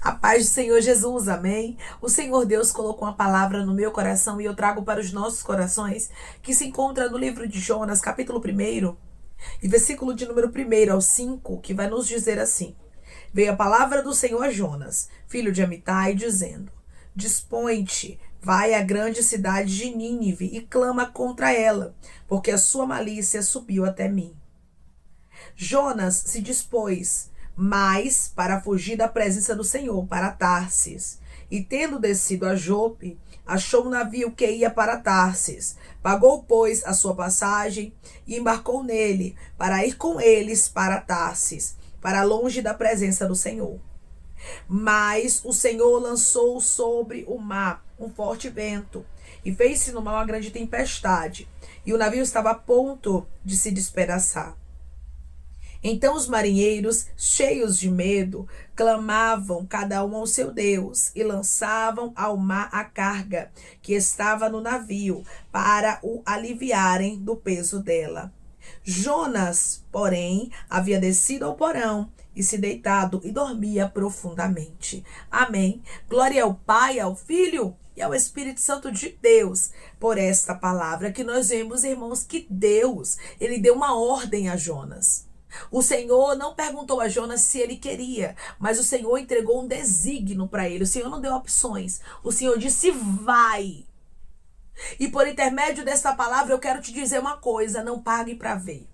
A paz do Senhor Jesus, amém? O Senhor Deus colocou uma palavra no meu coração e eu trago para os nossos corações, que se encontra no livro de Jonas, capítulo 1, e versículo de número 1 ao 5, que vai nos dizer assim: Veio a palavra do Senhor a Jonas, filho de Amitai, dizendo: Dispõe-te, vai à grande cidade de Nínive e clama contra ela, porque a sua malícia subiu até mim. Jonas se dispôs, mas para fugir da presença do Senhor, para Tarsis. E tendo descido a Jope, achou um navio que ia para Tarsis. Pagou, pois, a sua passagem e embarcou nele, para ir com eles para Tarsis, para longe da presença do Senhor. Mas o Senhor lançou sobre o mar um forte vento, e fez-se no mar uma grande tempestade, e o navio estava a ponto de se despedaçar. Então os marinheiros, cheios de medo, clamavam cada um ao seu Deus e lançavam ao mar a carga que estava no navio, para o aliviarem do peso dela. Jonas, porém, havia descido ao porão e se deitado e dormia profundamente. Amém. Glória ao Pai, ao Filho e ao Espírito Santo de Deus por esta palavra que nós vemos, irmãos, que Deus, ele deu uma ordem a Jonas. O Senhor não perguntou a Jonas se ele queria, mas o Senhor entregou um desígnio para ele. O Senhor não deu opções. O Senhor disse: vai. E por intermédio dessa palavra eu quero te dizer uma coisa: não pague para ver.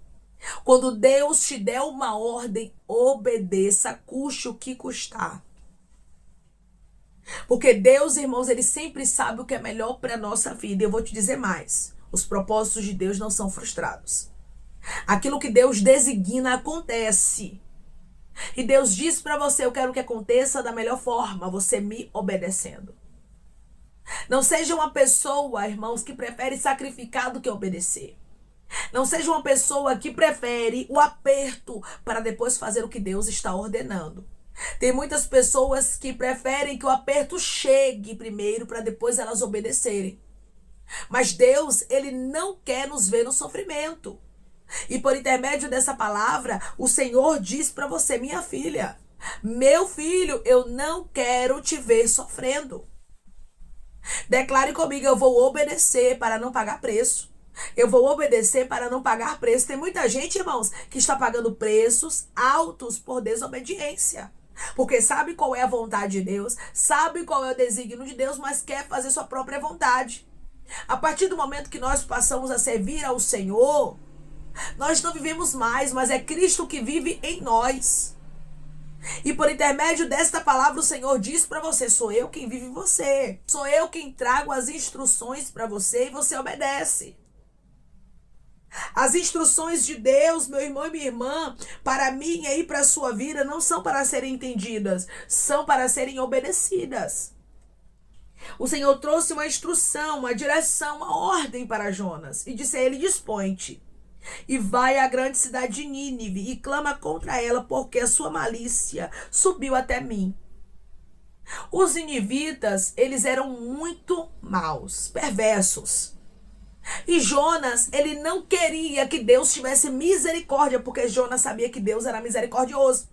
Quando Deus te der uma ordem, obedeça, custe o que custar. Porque Deus, irmãos, ele sempre sabe o que é melhor para a nossa vida. Eu vou te dizer mais: os propósitos de Deus não são frustrados. Aquilo que Deus designa acontece. E Deus diz para você: eu quero que aconteça da melhor forma, você me obedecendo. Não seja uma pessoa, irmãos, que prefere sacrificar do que obedecer. Não seja uma pessoa que prefere o aperto para depois fazer o que Deus está ordenando. Tem muitas pessoas que preferem que o aperto chegue primeiro para depois elas obedecerem. Mas Deus, ele não quer nos ver no sofrimento. E por intermédio dessa palavra, o Senhor diz para você: minha filha, meu filho, eu não quero te ver sofrendo. Declare comigo: eu vou obedecer para não pagar preço. Eu vou obedecer para não pagar preço. Tem muita gente, irmãos, que está pagando preços altos por desobediência. Porque sabe qual é a vontade de Deus, sabe qual é o desígnio de Deus, mas quer fazer sua própria vontade. A partir do momento que nós passamos a servir ao Senhor, nós não vivemos mais, mas é Cristo que vive em nós. E por intermédio desta palavra, o Senhor diz para você: sou eu quem vive em você. Sou eu quem trago as instruções para você e você obedece. As instruções de Deus, meu irmão e minha irmã, para mim e para a sua vida, não são para serem entendidas, são para serem obedecidas. O Senhor trouxe uma instrução, uma direção, uma ordem para Jonas e disse a ele: dispõe-te e vai à grande cidade de Nínive e clama contra ela, porque a sua malícia subiu até mim. Os ninivitas, eles eram muito maus, perversos. E Jonas, ele não queria que Deus tivesse misericórdia, porque Jonas sabia que Deus era misericordioso.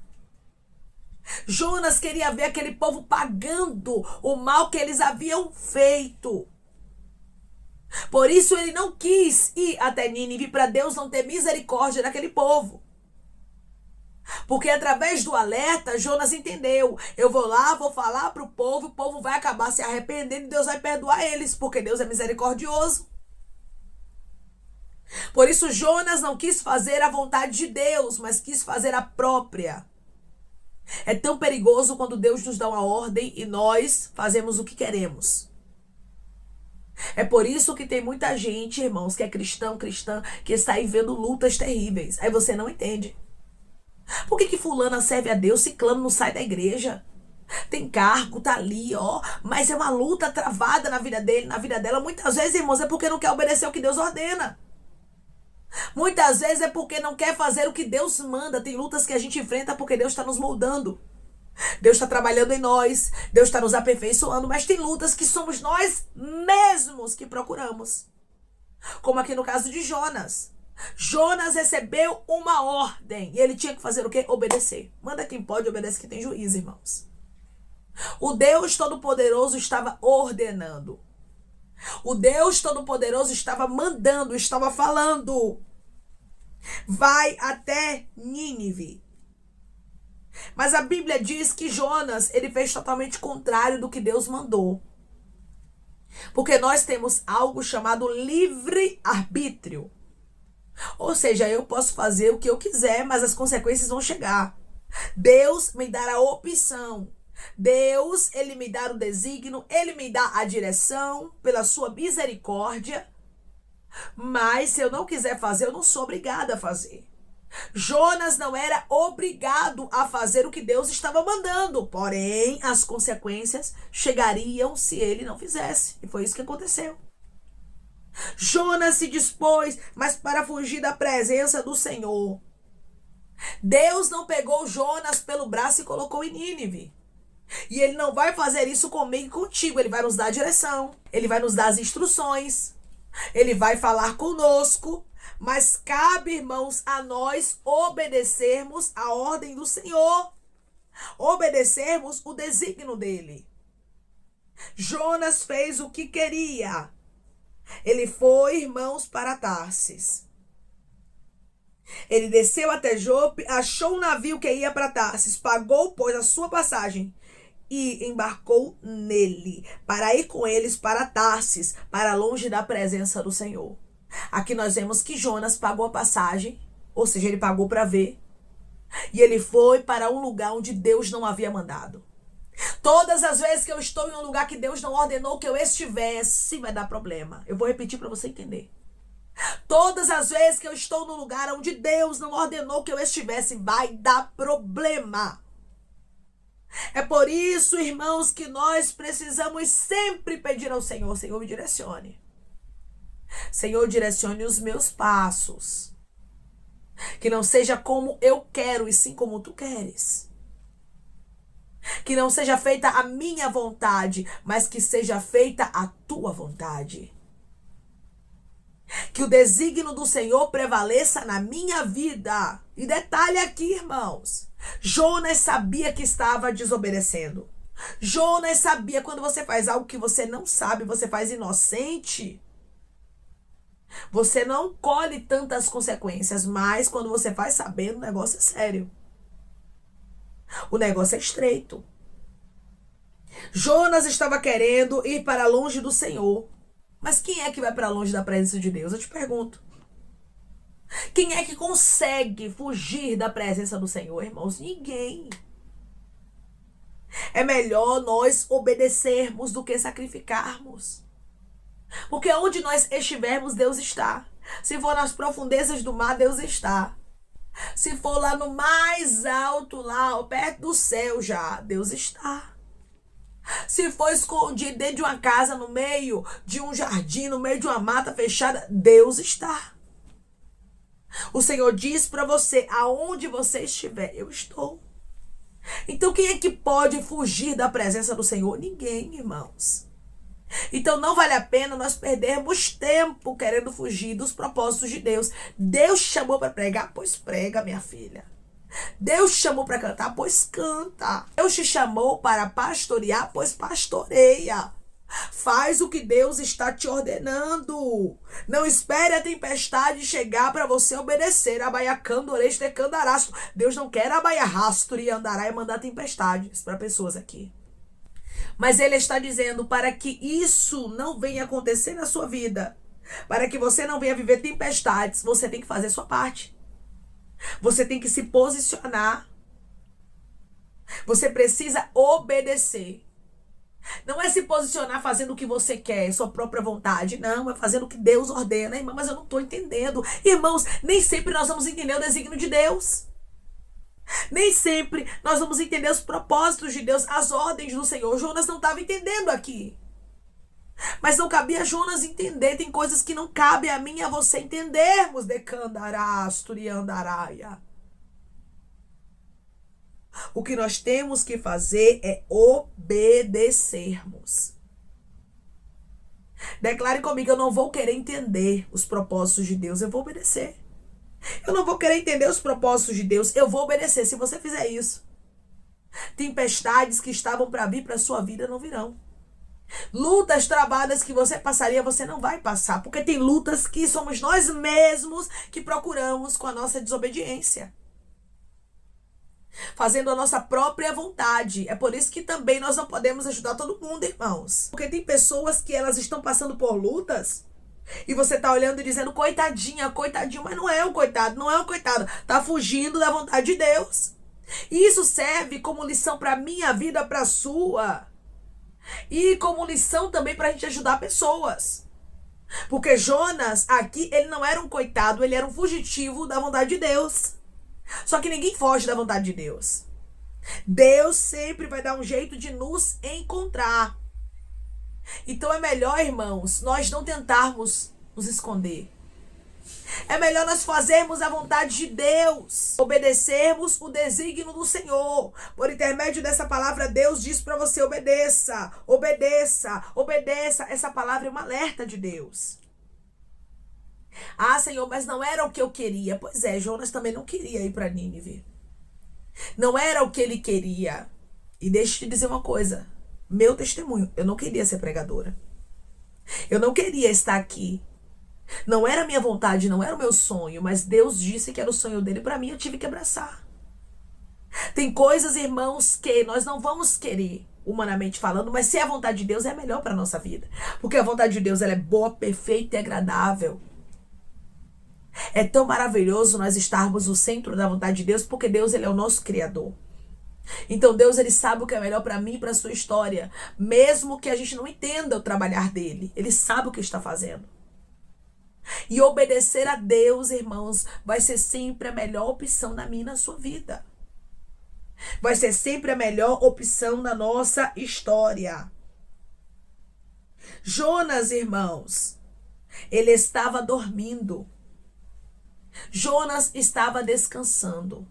Jonas queria ver aquele povo pagando o mal que eles haviam feito. Por isso ele não quis ir até Nínive, para Deus não ter misericórdia daquele povo. Porque através do alerta, Jonas entendeu: eu vou lá, vou falar para o povo vai acabar se arrependendo e Deus vai perdoar eles, porque Deus é misericordioso. Por isso Jonas não quis fazer a vontade de Deus, mas quis fazer a própria. É tão perigoso quando Deus nos dá uma ordem e nós fazemos o que queremos. É por isso que tem muita gente, irmãos, que é cristã, que está aí vendo lutas terríveis. Aí você não entende. Por que fulana serve a Deus, ciclano não sai da igreja? Tem cargo, tá ali, ó. Mas é uma luta travada na vida dele, na vida dela. Muitas vezes, irmãos, é porque não quer obedecer o que Deus ordena. Muitas vezes é porque não quer fazer o que Deus manda. Tem lutas que a gente enfrenta porque Deus está nos moldando. Deus está trabalhando em nós, Deus está nos aperfeiçoando, mas tem lutas que somos nós mesmos que procuramos. Como aqui no caso de Jonas. Jonas recebeu uma ordem e ele tinha que fazer o quê? Obedecer. Manda quem pode, obedece quem tem juízo, irmãos. O Deus Todo-Poderoso estava ordenando. O Deus Todo-Poderoso estava mandando, estava falando. Vai até Nínive. Mas a Bíblia diz que Jonas, ele fez totalmente contrário do que Deus mandou. Porque nós temos algo chamado livre-arbítrio. Ou seja, eu posso fazer o que eu quiser, mas as consequências vão chegar. Deus me dá a opção. Deus, ele me dá o desígnio, ele me dá a direção pela sua misericórdia. Mas se eu não quiser fazer, eu não sou obrigada a fazer. Jonas não era obrigado a fazer o que Deus estava mandando, porém as consequências chegariam se ele não fizesse. E foi isso que aconteceu. Jonas se dispôs, mas para fugir da presença do Senhor. Deus não pegou Jonas pelo braço e colocou em Nínive. E ele não vai fazer isso comigo e contigo. Ele vai nos dar a direção, ele vai nos dar as instruções, ele vai falar conosco. Mas cabe, irmãos, a nós obedecermos a ordem do Senhor. Obedecermos o desígnio dele. Jonas fez o que queria. Ele foi, irmãos, para Tarsis. Ele desceu até Jope, achou um navio que ia para Tarsis, pagou, pois, a sua passagem e embarcou nele, para ir com eles para Tarsis, para longe da presença do Senhor. Aqui nós vemos que Jonas pagou a passagem, ou seja, ele pagou para ver, e ele foi para um lugar onde Deus não havia mandado. Todas as vezes que eu estou em um lugar que Deus não ordenou que eu estivesse, vai dar problema. Eu vou repetir para você entender. Todas as vezes que eu estou no lugar onde Deus não ordenou que eu estivesse, vai dar problema. É por isso, irmãos, que nós precisamos sempre pedir ao Senhor: Senhor, me direcione. Senhor, direcione os meus passos. Que não seja como eu quero, e sim como tu queres. Que não seja feita a minha vontade, mas que seja feita a tua vontade. Que o desígnio do Senhor prevaleça na minha vida. E detalhe aqui, irmãos. Jonas sabia que estava desobedecendo. Jonas sabia, quando você faz algo que você não sabe, você faz inocente, você não colhe tantas consequências, mas quando você faz sabendo, o negócio é sério. O negócio é estreito. Jonas estava querendo ir para longe do Senhor. Mas quem é que vai para longe da presença de Deus? Eu te pergunto. Quem é que consegue fugir da presença do Senhor, irmãos? Ninguém. É melhor nós obedecermos do que sacrificarmos. Porque onde nós estivermos, Deus está. Se for nas profundezas do mar, Deus está. Se for lá no mais alto, lá perto do céu já, Deus está. Se for escondido dentro de uma casa, no meio de um jardim, no meio de uma mata fechada, Deus está. O Senhor diz para você: aonde você estiver, eu estou. Então quem é que pode fugir da presença do Senhor? Ninguém, irmãos. Então não vale a pena nós perdermos tempo querendo fugir dos propósitos de Deus. Deus te chamou para pregar? Pois prega, minha filha. Deus te chamou para cantar? Pois canta. Deus te chamou para pastorear? Pois pastoreia. Faz o que Deus está te ordenando. Não espere a tempestade chegar para você obedecer. Abaiacando, oreste, candarasto. Deus não quer abaiarrasto e andará e mandar tempestades para pessoas aqui. Mas ele está dizendo, para que isso não venha acontecer na sua vida, para que você não venha viver tempestades, você tem que fazer sua parte. Você tem que se posicionar. Você precisa obedecer. Não é se posicionar fazendo o que você quer, sua própria vontade. Não, é fazendo o que Deus ordena. Irmã, mas eu não estou entendendo. Irmãos, nem sempre nós vamos entender o desígnio de Deus. Nem sempre nós vamos entender os propósitos de Deus, as ordens do Senhor. Jonas não estava entendendo aqui. Mas não cabia a Jonas entender. Tem coisas que não cabe a mim e a você entendermos. Decandaraasturiandaraia. O que nós temos que fazer é obedecermos. Declare comigo: eu não vou querer entender os propósitos de Deus, eu vou obedecer. Eu não vou querer entender os propósitos de Deus, eu vou obedecer. Se você fizer isso, Tempestades que estavam para vir para sua vida não virão. Lutas travadas que você passaria, você não vai passar, porque tem lutas que somos nós mesmos que procuramos com a nossa desobediência, fazendo a nossa própria vontade. É por isso que também nós não podemos ajudar todo mundo, irmãos. Porque tem pessoas que elas estão passando por lutas e você tá olhando e dizendo, coitadinha, coitadinho, mas não é um coitado, não é um coitado. Tá fugindo da vontade de Deus. E isso serve como lição para minha vida, para a sua. E como lição também para a gente ajudar pessoas. Porque Jonas aqui, ele não era um coitado, ele era um fugitivo da vontade de Deus. Só que ninguém foge da vontade de Deus. Deus sempre vai dar um jeito de nos encontrar. Então é melhor, irmãos, nós não tentarmos nos esconder. É melhor nós fazermos a vontade de Deus, obedecermos o desígnio do Senhor. Por intermédio dessa palavra, Deus diz para você, obedeça, obedeça, obedeça. Essa palavra é um alerta de Deus. Ah, Senhor, mas não era o que eu queria. Pois é, Jonas também não queria ir para Nínive. Não era o que ele queria. E deixa eu te dizer uma coisa. Meu testemunho, eu não queria ser pregadora. Eu não queria estar aqui. Não era a minha vontade, não era o meu sonho, mas Deus disse que era o sonho dele para mim, eu tive que abraçar. Tem coisas, irmãos, que nós não vamos querer, humanamente falando, mas se é a vontade de Deus, é melhor para a nossa vida. Porque a vontade de Deus, ela é boa, perfeita e agradável. É tão maravilhoso nós estarmos no centro da vontade de Deus, porque Deus, ele é o nosso Criador. Então Deus, ele sabe o que é melhor para mim e para a sua história. Mesmo que a gente não entenda o trabalhar dele, ele sabe o que está fazendo. E obedecer a Deus, irmãos, vai ser sempre a melhor opção na minha e na sua vida. Vai ser sempre a melhor opção na nossa história. Jonas, irmãos, ele estava dormindo. Jonas estava descansando,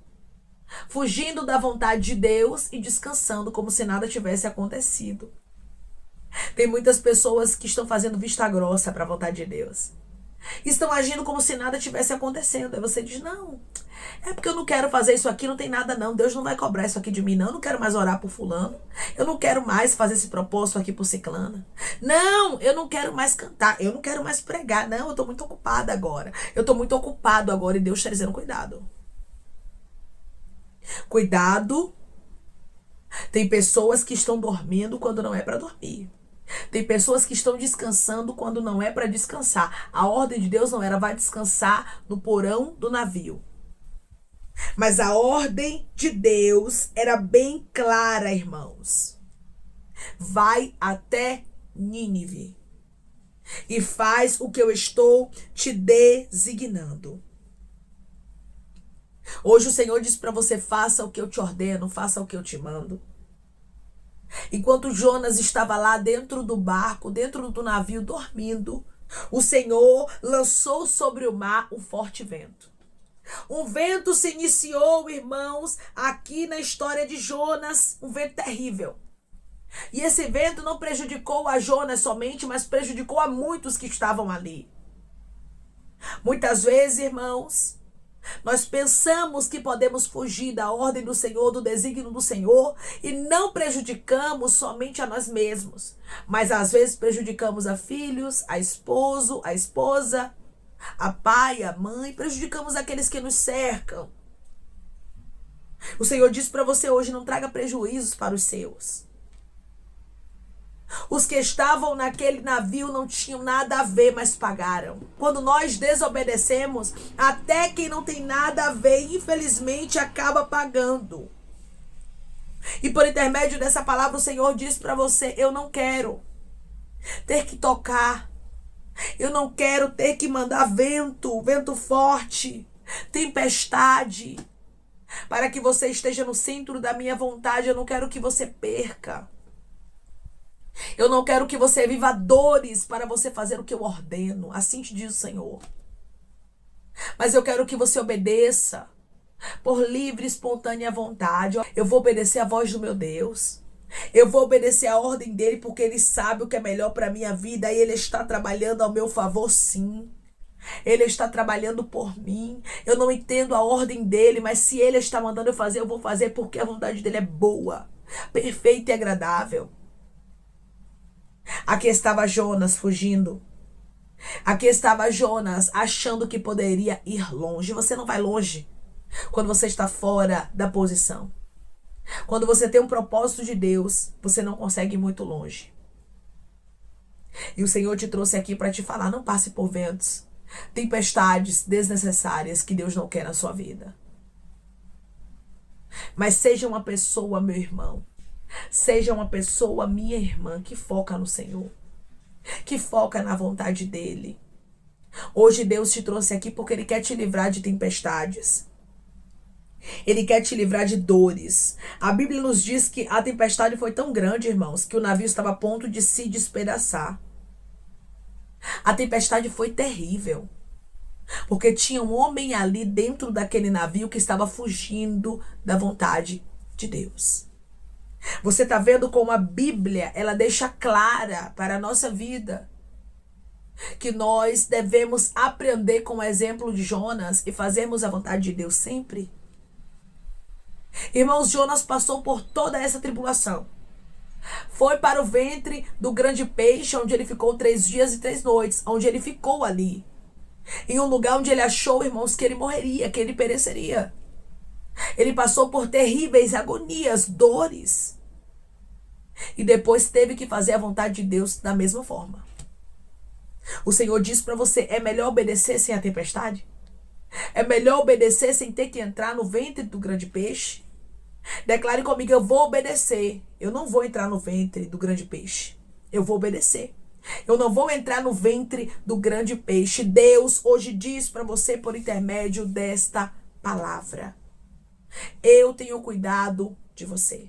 fugindo da vontade de Deus e descansando como se nada tivesse acontecido. Tem muitas pessoas que estão fazendo vista grossa para a vontade de Deus. Estão agindo como se nada tivesse acontecendo. Aí você diz, não, é porque eu não quero fazer isso aqui, não tem nada não. Deus não vai cobrar isso aqui de mim, não. Eu não quero mais orar por fulano. Eu não quero mais fazer esse propósito aqui por ciclana. Não, eu não quero mais cantar. Eu não quero mais pregar. Não, eu estou muito ocupada agora. Eu estou muito ocupado agora e Deus está dizendo, cuidado. Cuidado. Tem pessoas que estão dormindo quando não é para dormir. Tem pessoas que estão descansando quando não é para descansar. A ordem de Deus não era vai descansar no porão do navio. Mas a ordem de Deus era bem clara, irmãos. Vai até Nínive e faz o que eu estou te designando. Hoje o Senhor diz para você, faça o que eu te ordeno, faça o que eu te mando. Enquanto Jonas estava lá dentro do barco, dentro do navio, dormindo, o Senhor lançou sobre o mar um forte vento. Um vento se iniciou, irmãos, aqui na história de Jonas, um vento terrível. E esse vento não prejudicou a Jonas somente, mas prejudicou a muitos que estavam ali. Muitas vezes, irmãos, nós pensamos que podemos fugir da ordem do Senhor, do desígnio do Senhor, e não prejudicamos somente a nós mesmos, mas às vezes prejudicamos a filhos, a esposo, a esposa, a pai, a mãe, prejudicamos aqueles que nos cercam. O Senhor diz para você hoje, não traga prejuízos para os seus. Os que estavam naquele navio não tinham nada a ver, mas pagaram. Quando nós desobedecemos, até quem não tem nada a ver, infelizmente, acaba pagando. E por intermédio dessa palavra, o Senhor diz para você, eu não quero ter que tocar. Eu não quero ter que mandar vento, vento forte, tempestade, para que você esteja no centro da minha vontade. Eu não quero que você perca. Eu não quero que você viva dores para você fazer o que eu ordeno. Assim te diz o Senhor. Mas eu quero que você obedeça por livre e espontânea vontade. Eu vou obedecer a voz do meu Deus. Eu vou obedecer a ordem dele porque ele sabe o que é melhor para a minha vida e ele está trabalhando ao meu favor, sim. Ele está trabalhando por mim. Eu não entendo a ordem dele, mas se ele está mandando eu fazer, eu vou fazer porque a vontade dele é boa, perfeita e agradável. Aqui estava Jonas fugindo. Aqui estava Jonas achando que poderia ir longe. Você não vai longe quando você está fora da posição. Quando você tem um propósito de Deus, você não consegue ir muito longe. E o Senhor te trouxe aqui para te falar, não passe por ventos, tempestades desnecessárias que Deus não quer na sua vida. Mas seja uma pessoa, meu irmão, seja uma pessoa, minha irmã, que foca no Senhor, que foca na vontade dEle. Hoje Deus te trouxe aqui porque Ele quer te livrar de tempestades. Ele quer te livrar de dores. A Bíblia nos diz que a tempestade foi tão grande, irmãos, que o navio estava a ponto de se despedaçar. A tempestade foi terrível, porque tinha um homem ali dentro daquele navio que estava fugindo da vontade de Deus. Você está vendo como a Bíblia, ela deixa clara para a nossa vida que nós devemos aprender com o exemplo de Jonas e fazermos a vontade de Deus sempre? Irmãos, Jonas passou por toda essa tribulação. Foi para o ventre do grande peixe, onde ele ficou 3 dias e 3 noites, onde ele ficou ali. Em um lugar onde ele achou, irmãos, que ele morreria, que ele pereceria. Ele passou por terríveis agonias, dores. E depois teve que fazer a vontade de Deus da mesma forma. O Senhor diz para você, é melhor obedecer sem a tempestade? É melhor obedecer sem ter que entrar no ventre do grande peixe? Declare comigo, eu vou obedecer. Eu não vou entrar no ventre do grande peixe. Eu vou obedecer. Eu não vou entrar no ventre do grande peixe. Deus hoje diz para você por intermédio desta palavra. Eu tenho cuidado de você,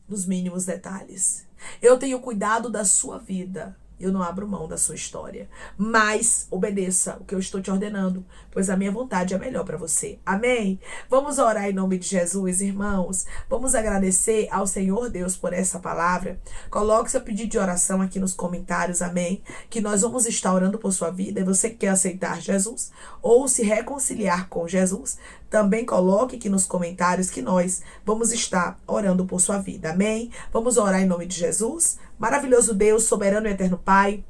nos mínimos detalhes. Eu tenho cuidado da sua vida. Eu não abro mão da sua história. Mas obedeça o que eu estou te ordenando, pois a minha vontade é melhor para você. Amém? Vamos orar em nome de Jesus, irmãos. Vamos agradecer ao Senhor Deus por essa palavra. Coloque seu pedido de oração aqui nos comentários, amém? Que nós vamos estar orando por sua vida. E você que quer aceitar Jesus ou se reconciliar com Jesus, também coloque aqui nos comentários que nós vamos estar orando por sua vida. Amém? Vamos orar em nome de Jesus. Maravilhoso Deus, soberano e eterno Pai.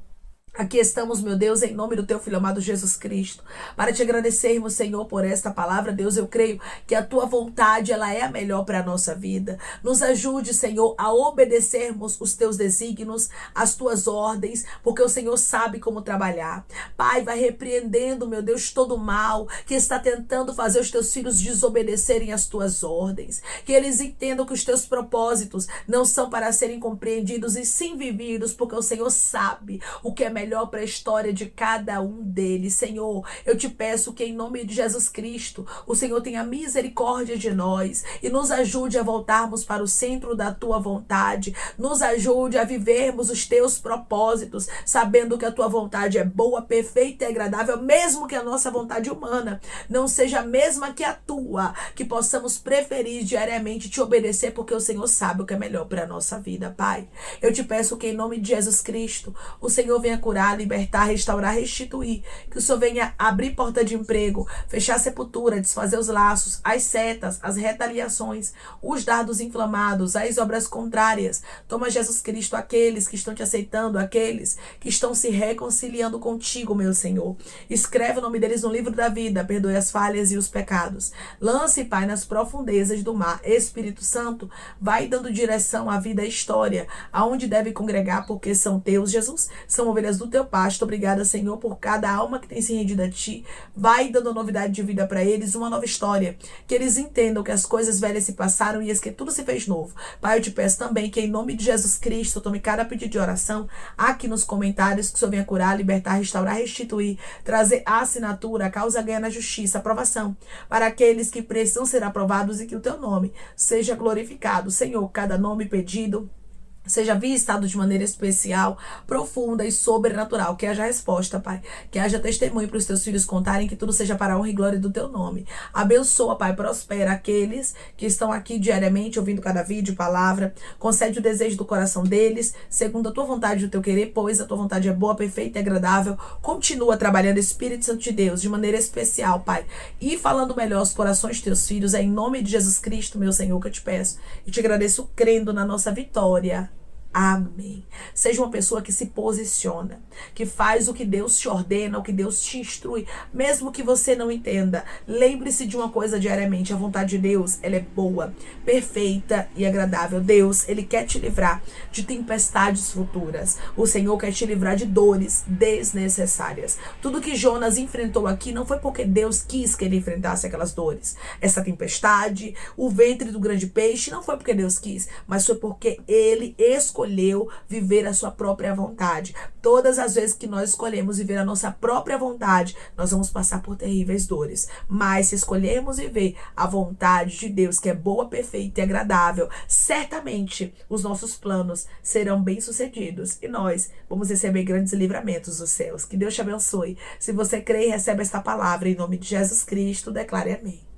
Aqui estamos, meu Deus, em nome do teu Filho amado Jesus Cristo, para te agradecermos, Senhor, por esta palavra. Deus, eu creio que a tua vontade, ela é a melhor para a nossa vida. Nos ajude, Senhor, a obedecermos os teus desígnios, as tuas ordens, porque o Senhor sabe como trabalhar. Pai, vai repreendendo, meu Deus, todo o mal que está tentando fazer os teus filhos desobedecerem as tuas ordens. Que eles entendam que os teus propósitos não são para serem compreendidos e sim vividos, porque o Senhor sabe o que é melhor para a história de cada um deles. Senhor, eu te peço que em nome de Jesus Cristo, o Senhor tenha misericórdia de nós e nos ajude a voltarmos para o centro da tua vontade. Nos ajude a vivermos os teus propósitos, sabendo que a tua vontade é boa, perfeita e agradável, mesmo que a nossa vontade humana não seja a mesma que a tua, que possamos preferir diariamente te obedecer, porque o Senhor sabe o que é melhor para a nossa vida, Pai. Eu te peço que em nome de Jesus Cristo, o Senhor venha curar, libertar, restaurar, restituir. Que o Senhor venha abrir porta de emprego, fechar a sepultura, desfazer os laços, as setas, as retaliações, os dardos inflamados, as obras contrárias. Toma, Jesus Cristo, aqueles que estão te aceitando, aqueles que estão se reconciliando contigo, meu Senhor. Escreve o nome deles no livro da vida, perdoe as falhas e os pecados. Lance, Pai, nas profundezas do mar. Espírito Santo, vai dando direção à vida e à história, aonde deve congregar, porque são teus, Jesus, são ovelhas do teu pasto. Obrigada, Senhor, por cada alma que tem se rendido a ti. Vai dando novidade de vida para eles, uma nova história. Que eles entendam que as coisas velhas se passaram e que tudo se fez novo. Pai, eu te peço também que em nome de Jesus Cristo, tome cada pedido de oração aqui nos comentários, que o Senhor venha curar, libertar, restaurar, restituir, trazer a assinatura, a causa ganha na justiça, aprovação para aqueles que precisam ser aprovados e que o teu nome seja glorificado. Senhor, cada nome pedido seja visitado de maneira especial, profunda e sobrenatural. Que haja resposta, Pai. Que haja testemunho para os teus filhos contarem, que tudo seja para a honra e glória do teu nome. Abençoa, Pai, prospera aqueles que estão aqui diariamente ouvindo cada vídeo, palavra. Concede o desejo do coração deles, segundo a tua vontade e o teu querer, pois a tua vontade é boa, perfeita e agradável. Continua trabalhando, Espírito Santo de Deus, de maneira especial, Pai. E falando melhor aos corações de teus filhos, é em nome de Jesus Cristo, meu Senhor, que eu te peço. E te agradeço crendo na nossa vitória. Amém. Seja uma pessoa que se posiciona, que faz o que Deus te ordena, o que Deus te instrui, mesmo que você não entenda. Lembre-se de uma coisa diariamente: a vontade de Deus, ela é boa, perfeita e agradável. Deus, Ele quer te livrar de tempestades futuras. O Senhor quer te livrar de dores desnecessárias. Tudo que Jonas enfrentou aqui não foi porque Deus quis que ele enfrentasse aquelas dores. Essa tempestade, o ventre do grande peixe, não foi porque Deus quis, mas foi porque Ele escolheu viver a sua própria vontade. Todas as vezes que nós escolhemos viver a nossa própria vontade, nós vamos passar por terríveis dores. Mas se escolhermos viver a vontade de Deus, que é boa, perfeita e agradável, certamente os nossos planos serão bem-sucedidos e nós vamos receber grandes livramentos dos céus. Que Deus te abençoe. Se você crê e recebe esta palavra em nome de Jesus Cristo, declare amém.